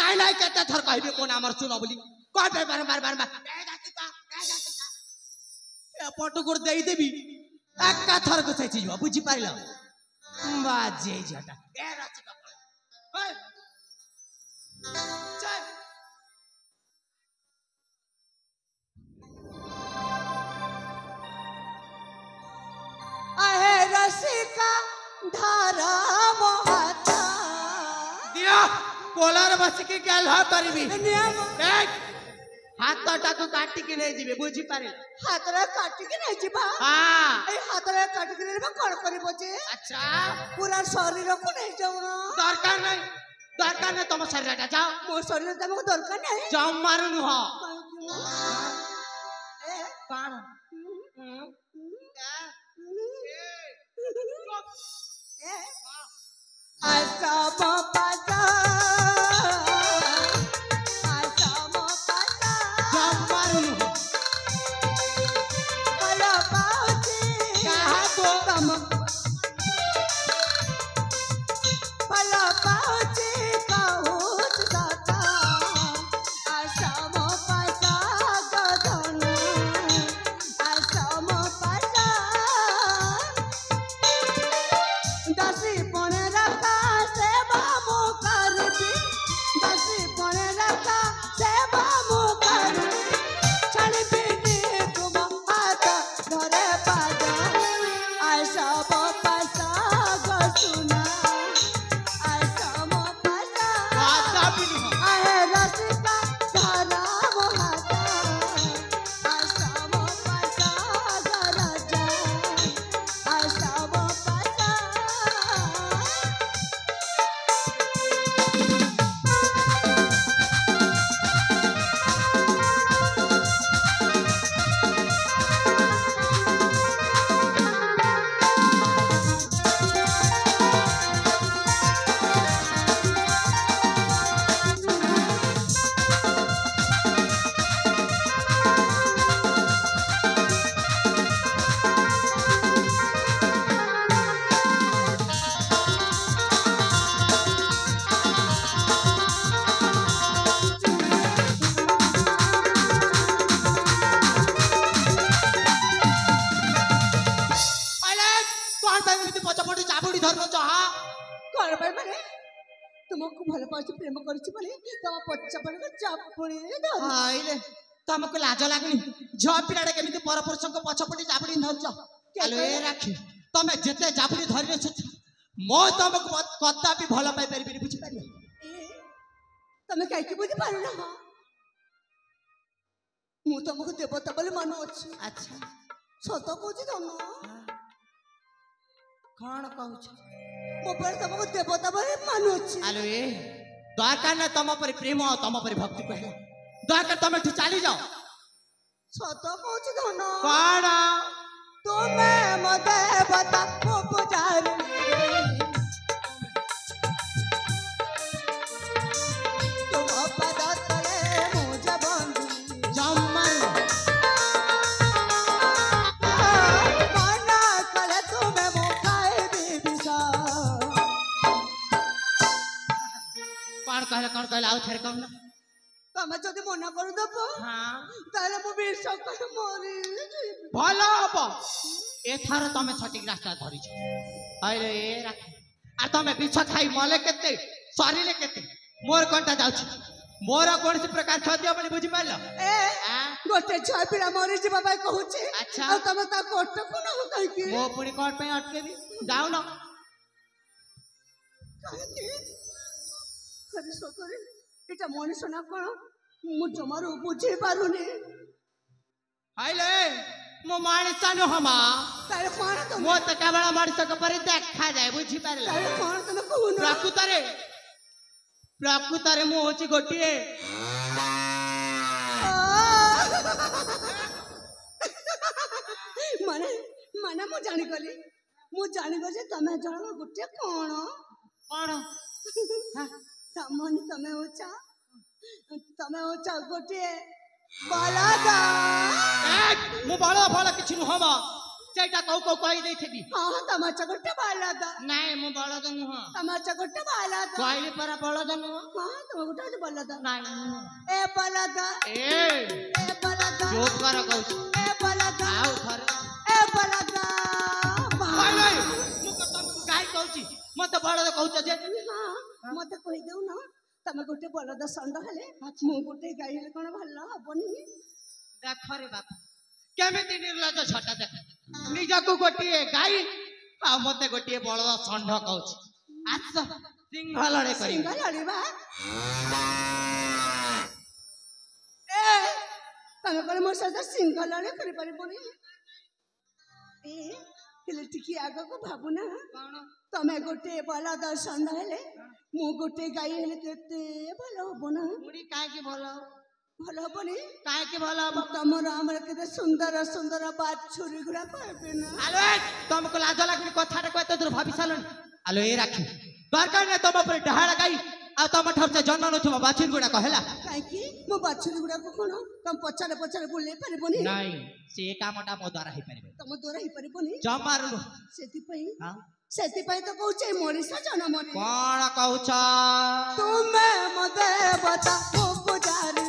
ନାଇଁ ନାଇଁ କେତେ ଥର କହିବି କୋନ ଆମର ଶୁଣ ବୋଲି କହ ବାରବାର ବାରବାର ଏପଟକୁ ଦେଇଦେବି ଏକା ଥରକୁ ସେଇଠି ଯିବ ବୁଝିପାରିଲ ବାଜେ ଝିଅଟା ଏ ରସିକ आहे रसिका धारा मोहता दिया कोलार बसिकी गेल हा करबी हाथटाକୁ କାଟିକି ନେଇଯିବେ ବୁଝିପାରିଲ हातरे काटिकी नहीं जीवा हां ए हातरे काटिकी नेबा कोन करबो जे अच्छा पूरा शरीर को नहीं जाऊ दरकार नहीं तुम शरीरटा जाओ मो शरीर तुमको दरकार नहीं जाओ मारुनु हो ए पाण आशा बापा तुमको भल पाउछ प्रेम करछि बोले तम पछपन को चापुड़ी हाइले तुमको लाज लागनी झ पिलाडे केमिति परपुरुष को पछपटी चापुड़ी धरछ आलो ए राखी तमे जेते चापुड़ी धरि छ मो तुमको कत्ता भी भल पाई परबी बुझि पारि तमे काई के बुझि पारु ना मु तुमको देवता बोले मानो अछि अच्छा सत कोछि तम कौन कहूछ मो पर तुमको देवता बोले मानो अछि आलो ए दरकार न तम पर प्रेम तम पर भक्ति कहला दरकार तमे ठि चली जाओ सत कोछि धन कौन तुमे मो देवता मो पुजारी कौन कहला आउ थेर कम ना तमे जदी मना कर दबो हां ताले मो विष कर मरी भलो हबो एथार तमे सटीक रास्ता धरि छ अरे ए राख आ तमे बिछ खाई मले केते शरीर केते मोर कोनटा जाउ छ मोर कोन से प्रकार क्षति अपनी बुझि पाइलो ए गोटे छ पिला मरी जी बाबा कहू छी अच्छा आ तमे ता कोट को न हो कहि की मो पुनी कोट पे अटकेबी जाउ न अरे सोतरे एटा मनीष ना कोन मु जमारो बुझे पारुनी हाइले मो मानिस न हमा तारे कोन तो मो त केवल मानिस के परि देखा जाय बुझि पारला तारे कोन तने कहू न प्रकृतरे मु होची गोटिए माने माने मु जानि गली जे तमे जण गोटे कोन तमन तमे होचा गोटे बालादा मु बाला बाला किछि न हमा ସେଇଟା କଉ କଉ କହି ଦେଇଥିବି ହଁ ତମର ଗୋଟେ ବଳଦ ନାଇଁ ମୁଁ ବଳଦ ନୁହଁ ତମର ଗୋଟେ ବଳଦ କହିଲି ପରା ବଳଦ ନୁହଁ ହଁ ତମ ଗୋଟେ ହଉଛି ବଳଦ ନାଇଁ ନୁହଁ ଏ ବଳଦ ଏ ବଳଦ ଚୁପ୍ କର କହୁଛି ଏ ବଳଦ ଆଉ ଥରେ ଏ ବଳଦ ମୁଁ ତମକୁ ଗାଈ କହୁଛି ମତେ ବଳଦ କହୁଛ ଯେ ହଁ ମତେ କହିଦେଉନ ତମେ ଗୋଟେ ବଳଦ ଷଣ୍ଢ ହେଲେ ମୁଁ ଗୋଟେ ଗାଈ ହେଲେ କଣ ଭଲ ହବନି ଦେଖରେ ବାପା କେମିତି ନିର୍ଲଜ ଛଟା ଦେଖ ନିଜକୁ ଗୋଟିଏ ଗାଈ ଆଉ ମତେ ଗୋଟିଏ ବଳଦ ଷଣ୍ଢ କହୁଛି ଆସ ସିଂହ ଲଢେ କରି ସିଂହ ଲଢିବା ଏ ତମେ କହିଲେ ମୋ ସହିତ ସିଂହ ଲଢେଇ କରିପାରିବନି ଏ ହେଲେ ଟିକେ ଆଗକୁ ଭାବୁନା କଣ ତମେ ଗୋଟେ ବଳଦ ଷଣ୍ଢ ହେଲେ ମୁଁ ଗୋଟେ ଗାଈ ହେଲେ କେତେ ଭଲ ହବ ନା ପୁଣି କାହିଁକି ଭଲ ଭଲ ହବନି କାହିଁକି ଭଲ ହବ ତମର ଆମର କେତେ ସୁନ୍ଦର ସୁନ୍ଦର ବାଛୁରୀ ଗୁଡାକ ହେବେ ନା ଆଲୋ ତମକୁ ଲାଜ ଲାଗୁନି କଥାଟା ଏତେ ଦୂର ଭାବି ସାରିଲଣି ଆଲୋ ଏ ରାକ୍ଷୀ ଦରକାର ନାହିଁ ତମ ଉପରେ ଡାହାଳ ଗାଈ ଆଉ ତମ ଠାରୁ ସେ ଜନ୍ମ ନଥିବ ବାଛୁରୀ ଗୁଡାକ ହେଲା କାହିଁକି ମୋ ବାଛୁରୀ ଗୁଡାକ କଣ ତମ ପଛରେ ପଛରେ ବୁଲେଇ ପାରିବନି ନାଇଁ ସେ କାମଟା ମୋ ଦ୍ୱାରା ହେଇପାରିବ ତମ ଦ୍ୱାରା ହେଇପାରିବନି ଜମାରୁ ସେଥିପାଇଁ ସେଥିପାଇଁ ତ କହୁଛେ ମଣିଷ ଜନ୍ମରେ କଣ କହୁଛ ତୁମେ ମୋ ଦେବତା ମୋ ପୂଜାରୀ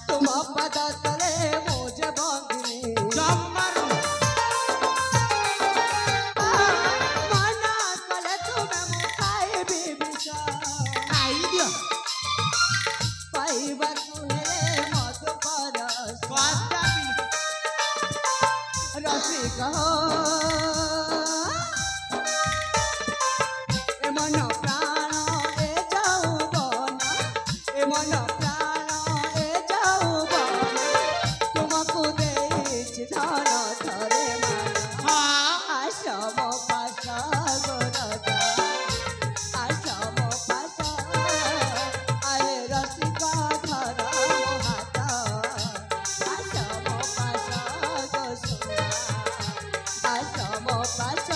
ତୁମ ପଦ ତଳେ ମୋ ଜୀବନୀ ଜମାରୁ ମନା କଲେ ତୁମେ ମୁଁ ଖାଇବି ବିଷ ଖାଇଦିଅ ପାଇବାକୁ ହେଲେ ମଧୁକର ରସିକ ଏ ମନ ପ୍ରାଣ ଏ ଯୌବନ ଏ ମନ ପ୍ରାଣ ଏ ଯୌବନ ତୁମକୁ ଦେଇଛି ଧନ ଥରେ ଆସ ମୋ ପାଶ ଗୋରଦା ଆସ ମୋ ପାଶ ଆରେ ରସିକ ଧର ମୋ ହାତ ଆସ ମୋ ପାଶ ଗୋସୁନା ଆସ ମୋ ପାଶ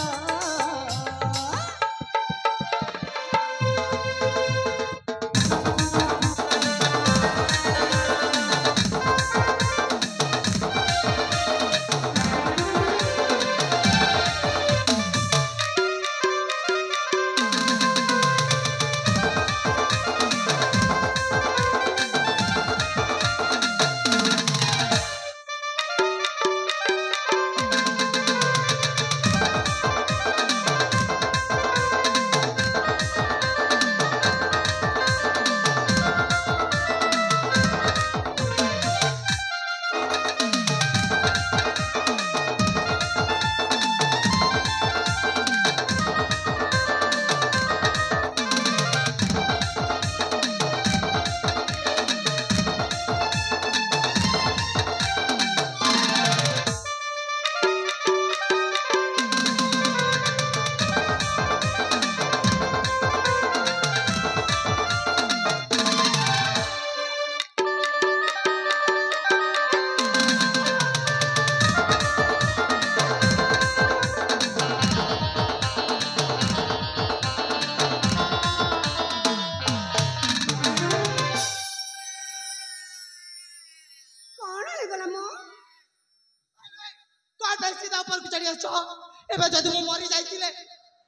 ଏବେ ଯଦି ମୁଁ ମରି ଯାଇଥିଲେ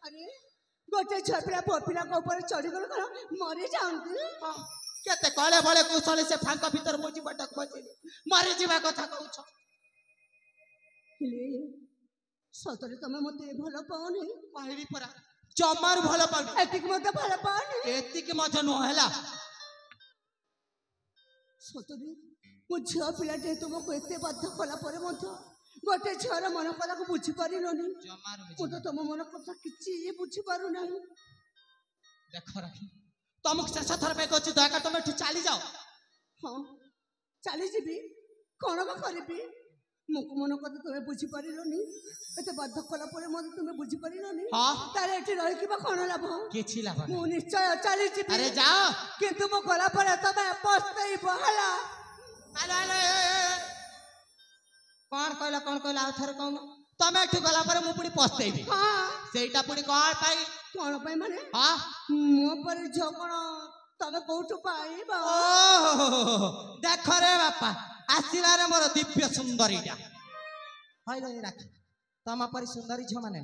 अरे गोटे छुआ पिला पुआ पिला ऊपर चढ़ीगल कौन मरी जाती केते कले बळे कुशले से फांका भीतर मोजी बटक बजे मरी जीवा कथा कहउछ सतरे तमे मते भलो पाओनी कहली परा जमार भलो पानी एतिक मते भलो पाओनी एतिक मजे न हैला सतरे मो छुआ पिला जे तुमको एते बाध्य कला परे मते गोटे छुआर मन कथा को बुझी पारिलोनी जमार मु तो तुम मन कथा किछि बुझी पारु नाही देख राखी तुमको शेष थर पे कहछि दया कर तुम एठु चली जाओ हां चली जीबी कोन को करबी मुको मन कथा तुमे बुझी पारिलोनी एते बाध्य कला परे मते तुमे बुझी पारिलोनी हां तारे एठी रहि किबा कोन लाभ किछि लाभ मु निश्चय चली जीबी अरे जाओ किंतु मो गला परे तमे पछतई बहला अरे अरे कौन कहला आ थर कहून तमे एठु गला पर मु पुडी पछतेबी हां सेटा पुडी कोन पाई कोन पाई माने हां मो पर झगण तमे कोठु पाइबा ओ देख रे बापा आसिला रे मोर दिव्य सुंदरीटा हइलो ए राखी तमा परि सुंदरी छ माने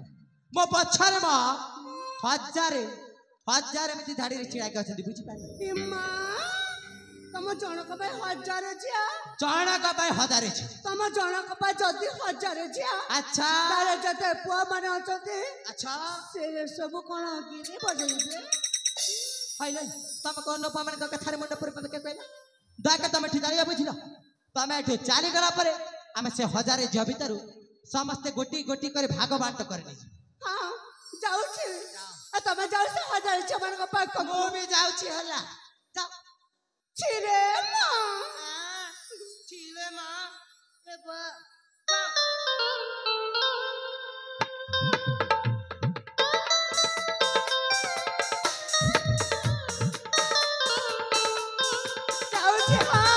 मो पछरे म हजारे हजारे एमती धाड़ी रे छिड़ा के अछंती बुझी पानी इम्मा तम जनक पे हजार झिया जनक पे हजारे छ तम जनक पे जदी हजार झिया अच्छा तारे जते पुआ माने अछते अच्छा से सब कोन गिरी बजैबे हइलो तम कोन न पामने तो कथारे मंड पर के कहला दाके तमे ठिकारिया बुझिलो तमे एठो चाली गला परे आमे से हजारे झ भीतरु समस्त गोटी गोटी करे भाग बांट करनी हां जाऊ छी आ तमे जाऊ से हजार झ मन को पाक मो भी जाऊ छी हला जाऊ छिरे मां छिले मां ए बा जाऊ छी हां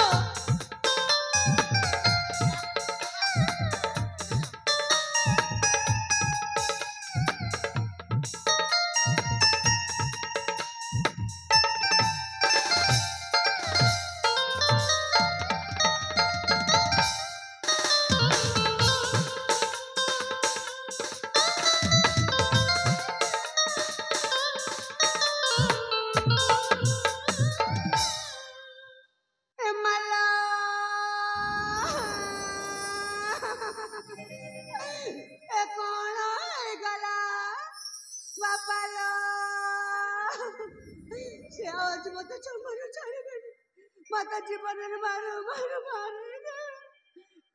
मत जीवन में मारो मारो मारो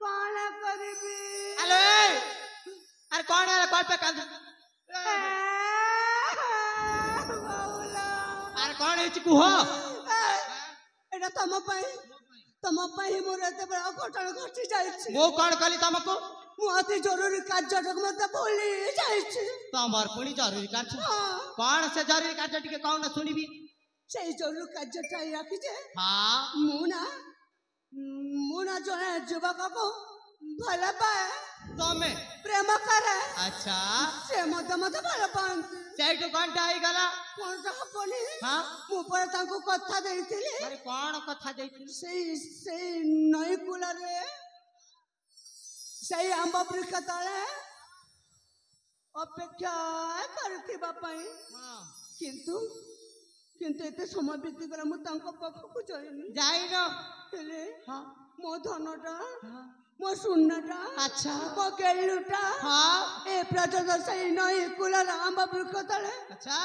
कौन करबी हेलो अरे कौन है कौन पे कांद बाउला अरे कौन है चिकू हो एटा तम पई मोर एते बड़ा घटना घटी जाइछि मो कौन कली तमको मु अति जरूरी कार्य मत भूली जाइछि तमर पुनी जरूरी कार्य कौन से जरूरी कार्य टिके कौन सुनिबी से जरूरी कार्य टाई राखि जे हां मुना जने युवक को भला पाए तमे प्रेम करे अच्छा से मत भला पांती सेठ घंटा आई गला कोन ता हबनी हां मु पर तांको कथा देइथिली अरे कौन कथा देइथिली से नई कुला रे से आंबा वृक्ष तले अपेक्षा करथिबा पई किंतु किंतु एते समय बीती गला मु तांको पाखकु जाई न हेले हां मो धनटा मो सुन्नटा अच्छा मो गेलुटा हां ए प्रजद से नई कुला आंबा वृक्ष तले अच्छा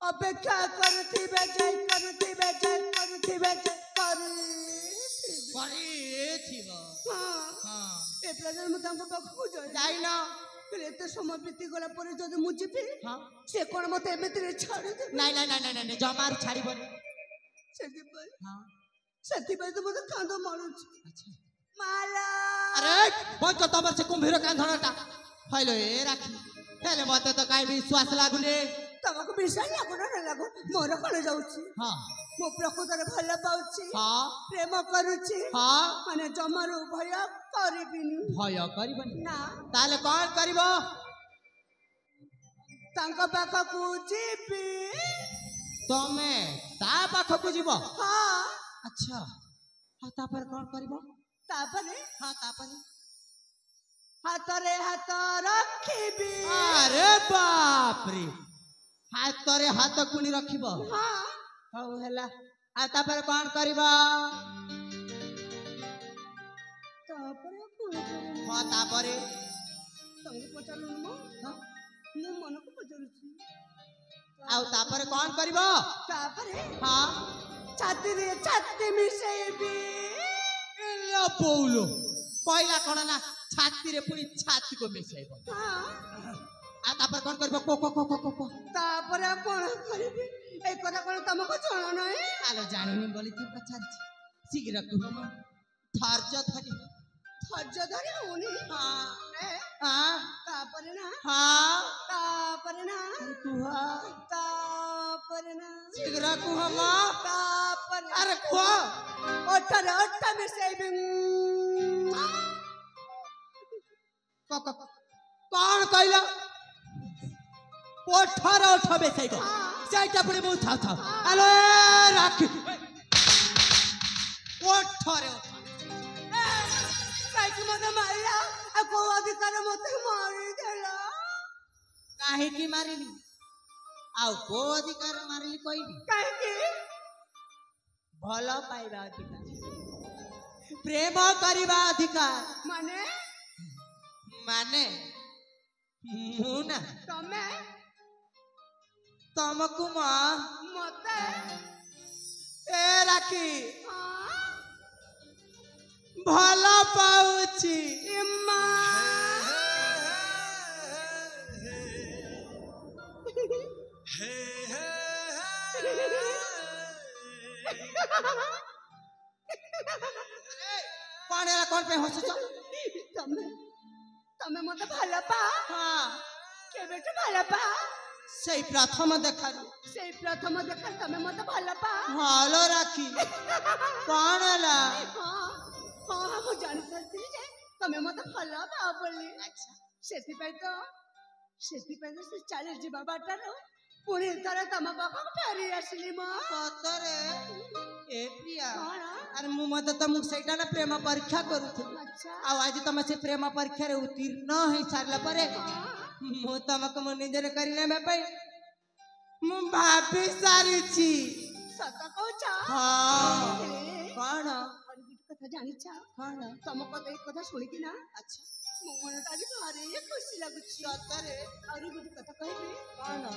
अपेक्षा करथिबे जय करथिबे थिबो हां ए प्रजद मु तांको पाखकु जाई न एते समय बीती गला पर जदि मु जिबी हां से कोन मते एमिति रे छाड़ी दे नहीं जमार छाड़ीबनी सेति भाई तो मते कांदो मारुछ अच्छा माला अरे बंच तमर से कुंभीर कांधणटा हइलो ए राखी हेले मते तो काई विश्वास लागुने तमको विश्वास लागो न लागो मोर कोन जाउछि हां मो प्रकृତରେ ଭଲ ପାଉଛି हां प्रेम करूछि हां माने जमारो भय करबिनी ना ताले कोन करबो तांको पाखकु जिबी तमे ता पाखकु जीवो हां अच्छा हां तापर कोन करबो तापरे हां तापरे हातरे हात रखिबी अरे बाप रे हातरे हात कुनी रखिबो हां हौ हैला आ तापर कोन करबो तापरे कोन करबो हां तापरे तंग पचालु मो हां मु मन को पचालुछि आउ तापर कोन करबो तापरे हां छाती मिसेबी एला पौलो पहिला कोन ना छाती रे पुनी छाती को मिसेबो हां आ तापर कोन करबो को तापर कोन करबी ए कथा कोन तमको जणा नै आलो जानिनी बोली तू पचारछि शीघ्र कहम धैर्य धरि होनी हां हां तापर ना कुहा तापर ना शीघ्र कहम तापर अरे कुहा ओठा में सेबिंग कौन कहला ओठा बेचैबो सेटा पुनी मु था अरे राख ओठरे କାହିଁକି ମତେ ମାରିଲା ଆଉ କୋଉ ଅଧିକାର ମତେ ମାରିଦେଲା କାହିଁକି ମାରିଲି ଆଉ କୋଉ ଅଧିକାର ମାରିଲି କହିବି କାହିଁକି ଭଲ ପାଇବା ଅଧିକାର ପ୍ରେମ କରିବା ଅଧିକାର ମାନେ ମାନେ ମୁଁ ନା ତମେ ତମକୁ ମା ମତେ ଏ ରାଖି ହଁ ଭଲ ପାଉଛି ଇମ୍ମା କଣ ହେଲା କଣ ପାଇଁ ହସୁଛ ତମେ ତମେ ମତେ ଭଲ ପା ହଁ କେବେଠୁ ଭଲ ପା ସେଇ ପ୍ରଥମ ଦେଖାରୁ ସେଇ ପ୍ରଥମ ଦେଖା ତମେ ମତେ ଭଲ ପା ଭଲ ରାଖି କଣ ହେଲା ହଁ ହଁ ମୁଁ ଜାଣିପାରିଥିଲି ଯେ ତମେ ମତେ ଭଲ ପାଅ ବୋଲି ସେଥିପାଇଁ ତ ସେ ଚାଲି ଯିବା ବାଟରୁ ପୁଣି ଥରେ ତମ ପାଖକୁ ଫେରି ଆସିଲି ମୋ ସତରେ ଏ ପ୍ରିୟା କଣ ଆରେ ମୁଁ ମଧ୍ୟ ତମକୁ ସେଇଟା ନା ପ୍ରେମ ପରୀକ୍ଷା କରୁଥିଲି ଆଚ୍ଛା ଆଉ ଆଜି ତମେ ସେ ପ୍ରେମ ପରୀକ୍ଷାରେ ଉତ୍ତୀର୍ଣ୍ଣ ହେଇ ସାରିଲା ପରେ ମୁଁ ତମକୁ ମୋ ନିଜରେ କରି ନେବା ପାଇଁ ମୁଁ ଭାବି ସାରିଛି ସତ କହୁଛ ହଁ କଣ କଥା ଜାଣିଛ କଣ ତମ କଥା ଏଇ କଥା ଶୁଣିକି ନା ଆଚ୍ଛା ମୋ ମନଟା ଆଜି ଭାରି ଖୁସି ଲାଗୁଛି ସତରେ ଆହୁରି ଗୋଟେ କଥା କହିବି କଣ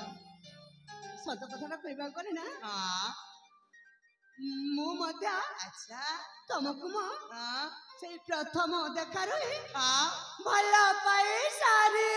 ସତ କଥାଟା କହିବାକୁ ଗଲେ ନା ହଁ ମୁଁ ମଧ୍ୟ ଆଚ୍ଛା ତମକୁ ମୋ ହଁ ସେଇ ପ୍ରଥମ ଦେଖାରୁ ହିଁ ହଁ ଭଲ ପାଇ ସାରି